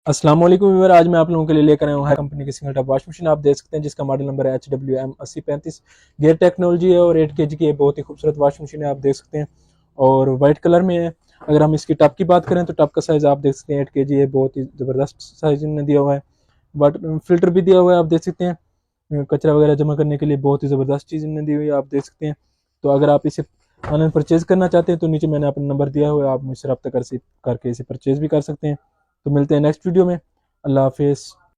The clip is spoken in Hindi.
अस्सलाम वालेकुम व्यूअर, आज मैं आप लोगों के लिए लेकर आया हूँ है कंपनी की सिंगल टॉप वॉश मशीन। आप देख सकते हैं जिसका मॉडल नंबर है HWM8035। गेयर टेक्नोलॉजी है और 8 kg की बहुत ही खूबसूरत वॉश मशीन है। आप देख सकते हैं और वाइट कलर में है। अगर हम इसकी टॉप की बात करें तो टॉप का साइज आप देख सकते हैं 8 kg है। बहुत ही ज़बरदस्त साइज इन्होंने दिया हुआ है। बट फिल्टर भी दिया हुआ है, आप देख सकते हैं। कचरा वगैरह जमा करने के लिए बहुत ही ज़बरदस्त चीज़ इन्होंने दी हुई है, आप देख सकते हैं। तो अगर आप इसे ऑनलाइन परचेज करना चाहते हैं तो नीचे मैंने अपना नंबर दिया हुआ है, आप मुझसे रब्ता करके इसे परचेज भी कर सकते हैं। तो मिलते हैं नेक्स्ट वीडियो में। अल्लाह हाफिज़।